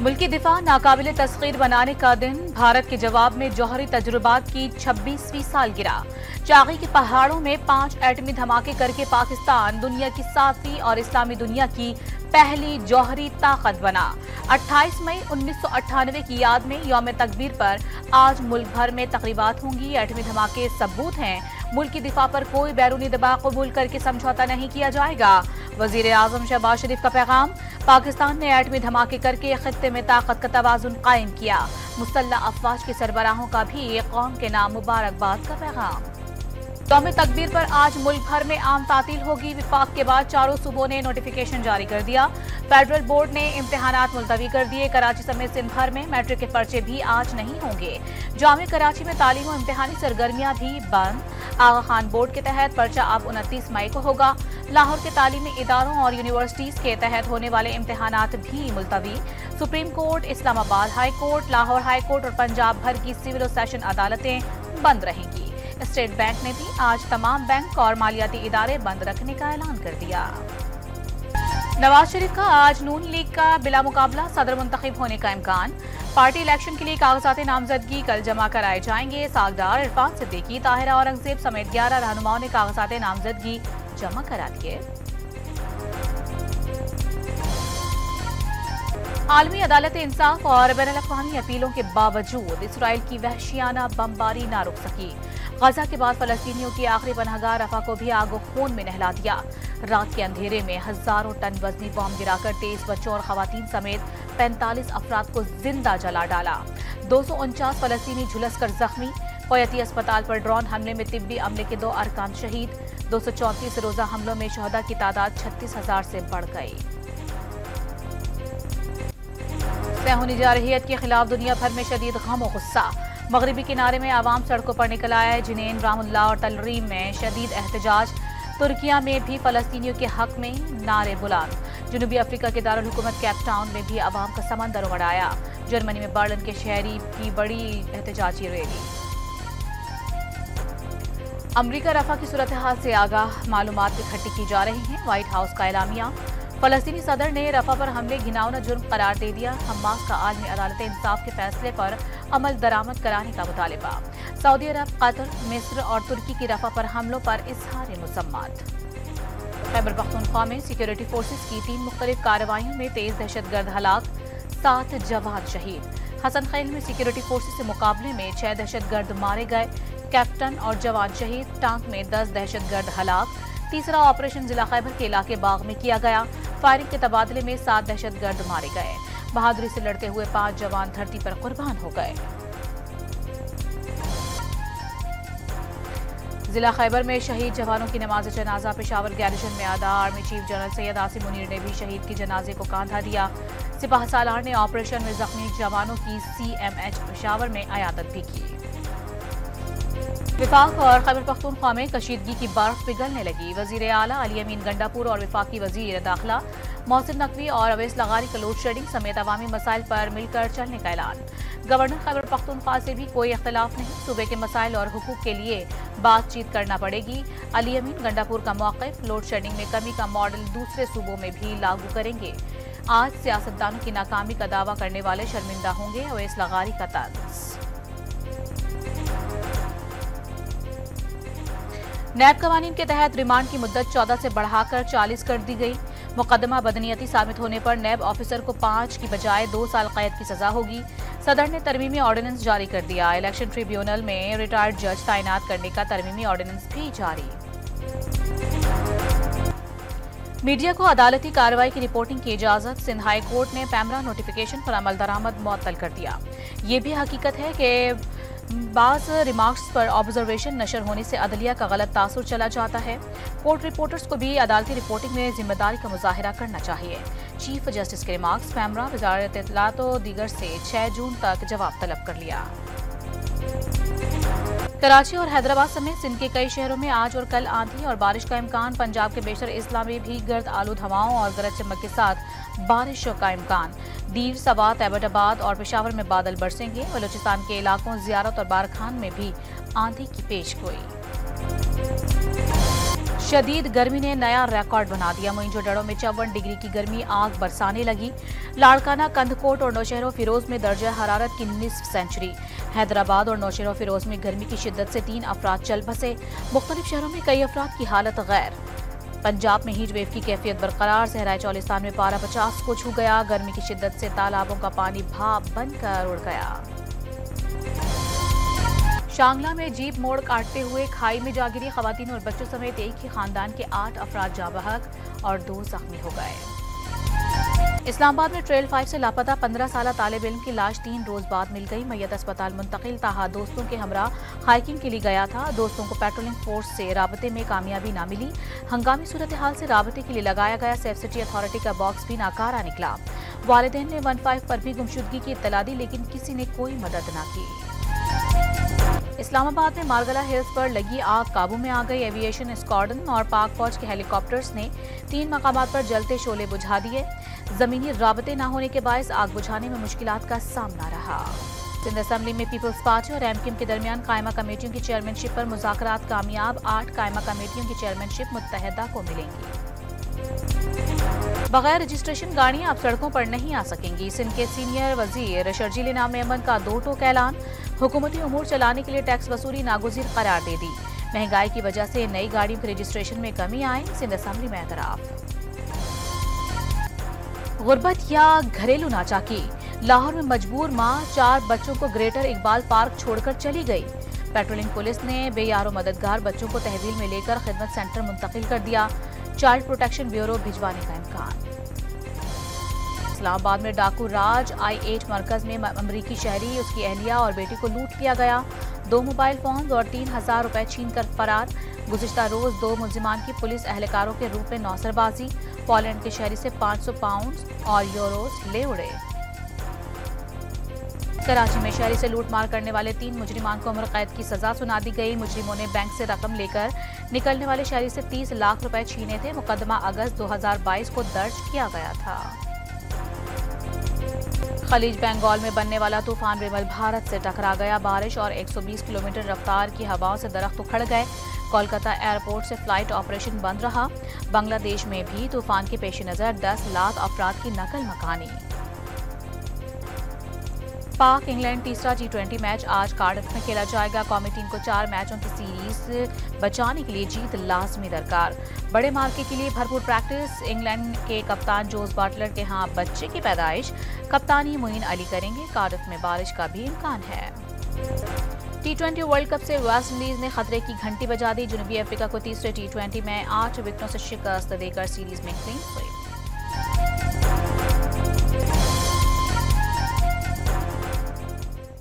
मुल्की दिफा नाकाबिले तस्खीर बनाने का दिन, भारत के जवाब में जौहरी तजुर्बात की 26वीं सालगिरह। चागी के पहाड़ों में 5 एटमी धमाके करके पाकिस्तान दुनिया की 7वीं और इस्लामी दुनिया की पहली जौहरी ताकत बना। 28 मई 1998 की याद में यौम तकबीर पर आज मुल्क भर में तकरीबात होंगी। एटमी धमाके सबूत हैं, मुल्क की दिफा पर कोई बैरूनी दबाव कबूल करके समझौता नहीं किया जाएगा। वजीर आजम शहबाज शरीफ का पैगाम, पाकिस्तान ने एटमी धमाके करके खित्ते में ताकत का तवाजुन कायम किया। मुसल्लह अफवाज के सरबराहों का भी कौम के नाम मुबारकबाद का पैगाम। यौम तकबीर पर आज मुल्क भर में आम तातील होगी। विफाक के बाद चारों सूबों ने नोटिफिकेशन जारी कर दिया। फेडरल बोर्ड ने इम्तिहानात मुलतवी कर दिए। कराची समेत सिंध भर में मैट्रिक के पर्चे भी आज नहीं होंगे। जामे कराची में तालीम और इम्तिहानी सरगर्मियां भी बंद। आगा खान बोर्ड के तहत पर्चा अब 29 मई को होगा। लाहौर के तालीमी इदारों और यूनिवर्सिटीज के तहत होने वाले इम्तिहानात भी मुलतवी। Supreme court, Islamabad high court, Lahore high court और पंजाब भर की सिविल और सेशन अदालतें बंद रहेंगी। स्टेट बैंक ने भी आज तमाम बैंक और मालियाती इदारे बंद रखने का ऐलान कर दिया। नवाज शरीफ का आज नून लीग का बिला मुकाबला सदर मुंतखब होने का इम्कान। पार्टी इलेक्शन के लिए कागजात नामजदगी कल जमा कराए जाएंगे। सागदार, इरफान सिद्दीकी, ताहिरा औरंगजेब समेत 11 रहनुमाओं ने कागजात नामजदगी जमा करा दिए। आलमी अदालत इंसाफ और बैनुल-अक़वामी अपीलों के बावजूद इसराइल की वहशियाना बमबारी न रुक सकी। गजा के बाद फलस्तीनियों की आखिरी पनाहगाह रफा को भी आगो खून में नहला दिया। रात के अंधेरे में हजारों टन वजनी बम गिराकर 23 बच्चों और खवातीन समेत 45 अफराद को जिंदा जला डाला। 249 फलस्तीनी झुलस कर जख्मी। कोयती अस्पताल पर ड्रोन हमले में तिब्बी अमले के 2 अरकान शहीद। 234 रोजा हमलों में शहदा की तादाद 36,000 से बढ़ गई। सहूनी जारहियत के खिलाफ दुनिया भर में शदीद गम और गुस्सा। मगरबी किनारे में आवाम सड़कों पर निकल आया है। जिनेन, रामुल्ला और तलरीम में शदीद एहतजाज। तुर्किया में भी फलस्तीनियों के हक में नारे बुलंद। जनूबी अफ्रीका के दारुल हुकूमत केप टाउन में भी आवाम का समंदर उमड़ आया। जर्मनी में बर्लिन के शहरी की बड़ी एहतजाजी रैली। अमरीका रफा की सूरत हाल से आगाह मालूमात इकट्ठी की जा रही हैं। व्हाइट हाउस का एलामिया। फलस्तीनी सदर ने रफा पर हमले घिनौना जुर्म करार दे दिया। हमास का आलमी अदालत इंसाफ के फैसले पर अमल दरामद कराने का मुतालिबा। सऊदी अरब, कतर, मिस्र और तुर्की की रफा पर हमलों पर इजहार मज़म्मत। खैबर पख्तूनख्वा में सिक्योरिटी फोर्सेज की 3 मुख्तलिफ कार्रवाइयों में 23 दहशतगर्द हलाक, 7 जवान शहीद। हसन खैल में सिक्योरिटी फोर्सेज से मुकाबले में 6 दहशतगर्द मारे गए, कैप्टन और जवान शहीद। टांक में 10 दहशतगर्द हलाक। तीसरा ऑपरेशन जिला खैबर के इलाके बाग में किया गया। फायरिंग के तबादले में 7 दहशतगर्द मारे गए। बहादुरी से लड़ते हुए 5 जवान धरती पर कुर्बान हो गए। जिला खैबर में शहीद जवानों की नमाज जनाजा पेशावर गैरिजन में अदा। Army chief general Syed Asim Munir ने भी शहीद की जनाजे को कांधा दिया। सिपाह सालार ने ऑपरेशन में जख्मी जवानों की CMH पेशावर में अयादत भी की। विफाक और खैबर पख्तूनख्वा में कशीदगी की बर्फ पिघलने लगी। वजीर आला अली अमीन गंडापुर और विफाकी वजीर दाखिला मोहसिन नकवी और अवैस लगारी का लोड शेडिंग समेत अवामी मसाइल पर मिलकर चलने का ऐलान। गवर्नर खैबर पख्तूनख्वा से भी कोई इख्तलाफ नहीं। सूबे के मसाइल और हुकूक के लिए बातचीत करना पड़ेगी। अली अमीन गंडापुर का मौक़िफ़, लोड शेडिंग में कमी का मॉडल दूसरे सूबों में भी लागू करेंगे। आज सियासतदानों की नाकामी का दावा करने वाले शर्मिंदा होंगे। अवैस लगारी का तंज। नैब कवानीन के तहत रिमांड की मुद्दत 14 से बढ़ाकर 40 कर दी गई। मुकदमा बदनीयती साबित होने पर नैब ऑफिसर को 5 की बजाय 2 साल कैद की सजा होगी। सदर ने तरमीमी ऑर्डिनेंस जारी कर दिया। इलेक्शन ट्रिब्यूनल में रिटायर्ड जज तैनात करने का तरमीमी ऑर्डिनेंस भी जारी। मीडिया को अदालती कार्रवाई की रिपोर्टिंग की इजाजत। सिंध हाई कोर्ट ने पैमरा नोटिफिकेशन पर अमल दरामद मुअत्तल कर दिया। ये भी हकीकत है कि बाज़ रिमार्क्स पर ऑब्जर्वेशन नशर होने से अदलिया का गलत तासुर चला जाता है। कोर्ट रिपोर्टर्स को भी अदालती रिपोर्टिंग में जिम्मेदारी का मुजाहिरा करना चाहिए। चीफ जस्टिस के रिमार्क्स पैमरा वजारत इत्तलात और दीगर से 6 जून तक जवाब तलब कर लिया। कराची और हैदराबाद समेत सिंध के कई शहरों में आज और कल आंधी और बारिश का इम्कान। पंजाब के बेशर अजला में भी गर्द आलूद हवाओं और गरज चमक के साथ बारिशों का इम्कान। दीर, सवात, एबटाबाद और पेशावर में बादल बरसेंगे। बलूचिस्तान के इलाकों जियारत और बारखान में भी आंधी की पेश गोई। शदीद गर्मी ने नया रिकॉर्ड बना दिया। मोइंजोदड़ो में 54 डिग्री की गर्मी आग बरसाने लगी। लाड़काना, कंदकोट और नौशहरों फिरोज में दर्जा हरारत की निस्फ सेंचुरी। हैदराबाद और नौशहरों फिरोज में गर्मी की शिद्दत से 3 अफराद चल बसे। मुख्तलिफ शहरों में कई अफराद की हालत गैर। पंजाब में हीट वेव की कैफियत बरकरार। सहराए चौलिस्तान में पारा 50 को छू गया। गर्मी की शिद्दत से तालाबों का पानी भाप बनकर उड़ गया। शांगला में जीप मोड़ काटते हुए खाई में जा गिरी। खवातीन और बच्चों समेत एक ही खानदान के 8 अफराद जाँ बहक और 2 जख्मी हो गए। इस्लामाबाद में ट्रेल 5 से लापता 15 साला तालिब इल्म की लाश 3 रोज बाद मिल गई। मैयत अस्पताल मुंतकिल, ताहा दोस्तों के हमरा हाइकिंग के लिए गया था। दोस्तों को पेट्रोलिंग फोर्स से राबते में कामयाबी ना मिली। हंगामी सूरत हाल से राबते के लिए लगाया गया सेफ सिटी अथॉरिटी का बॉक्स भी नाकारा निकला। वालिदैन ने 15 पर भी गुमशुदगी की इत्तला दी, लेकिन किसी ने कोई मदद न की। इस्लामाबाद में मारगला हिल्स पर लगी आग काबू में आ गई। एविएशन स्क्वाड्रन और पाक फौज के हेलीकॉप्टर्स ने 3 मकामात पर जलते शोले बुझा दिए। जमीनी राबते न होने के बायस आग बुझाने में मुश्किलात का सामना रहा। सिंध असेंबली में पीपल्स पार्टी और एमक्यूएम के दरमियान कायमा कमेटियों की चेयरमैनशिप पर मुज़ाकरात कामयाब। 8 कायमा कमेटियों की चेयरमैनशिप मुत्तहदा को मिलेंगी। बगैर रजिस्ट्रेशन गाड़ियां अब सड़कों पर नहीं आ सकेंगी। सिंध के सीनियर वजीर शर्जील इनाम अहमद का 2 टोक ऐलान। हुकूमती उमूर चलाने के लिए टैक्स वसूली नागुज़ीर करार दे दी। महंगाई की वजह से नई गाड़ियों के रजिस्ट्रेशन में कमी आई। सिंध असेंबली में एतराफ। गुर्बत या घरेलू नाचाकी। लाहौर में मजबूर मां 4 बच्चों को ग्रेटर इकबाल पार्क छोड़कर चली गई। पेट्रोलिंग पुलिस ने बेयारो मददगार बच्चों को तहवील में लेकर खिदमत सेंटर मुंतकिल कर दिया। चाइल्ड प्रोटेक्शन ब्यूरो भिजवाने का इम्कान। इस्लामाबाद में डाकू राज I-8 मरकज में अमरीकी शहरी, उसकी अहलिया और बेटी को लूट लिया गया। 2 मोबाइल फोन और 3000 रुपए छीनकर फरार। गुज़िश्ता रोज 2 मुल्जिमान की पुलिस एहलकारों के रूप में नौसरबाजी। पोलैंड के शहरी से 500 पाउंड और यूरोज ले उड़े। कराची में शहरी से लूटमार करने वाले 3 मुजरिमान को उम्र कैद की सजा सुना दी गई। मुजरिमों ने बैंक से रकम लेकर निकलने वाले शहरी से 30 लाख रुपए छीने थे। मुकदमा अगस्त 2022 को दर्ज किया गया था। खलीज बंगाल में बनने वाला तूफान रिमल भारत से टकरा गया। बारिश और 120 किलोमीटर रफ्तार की हवाओं से दरख्त उखड़ गए। कोलकाता एयरपोर्ट से फ्लाइट ऑपरेशन बंद रहा। बांग्लादेश में भी तूफान के पेश नजर 10 लाख अफराद की नकल मकानी। पाक इंग्लैंड तीसरा T20 मैच आज कार्डिफ में खेला जाएगा। कौमी टीम को 4 मैचों की सीरीज बचाने के लिए जीत लाजमी दरकार। बड़े मार्के के लिए भरपूर प्रैक्टिस। इंग्लैंड के कप्तान जोस बटलर के यहाँ बच्चे की पैदाइश। कप्तानी मोइन अली करेंगे। कार्डिफ में बारिश का भी इम्कान है। T20 वर्ल्ड कप से वेस्ट इंडीज ने खतरे की घंटी बजा दी। जनूबी अफ्रीका को तीसरे T20 में 8 विकेटों से शिकस्त देकर सीरीज में क्लीन स्वीप।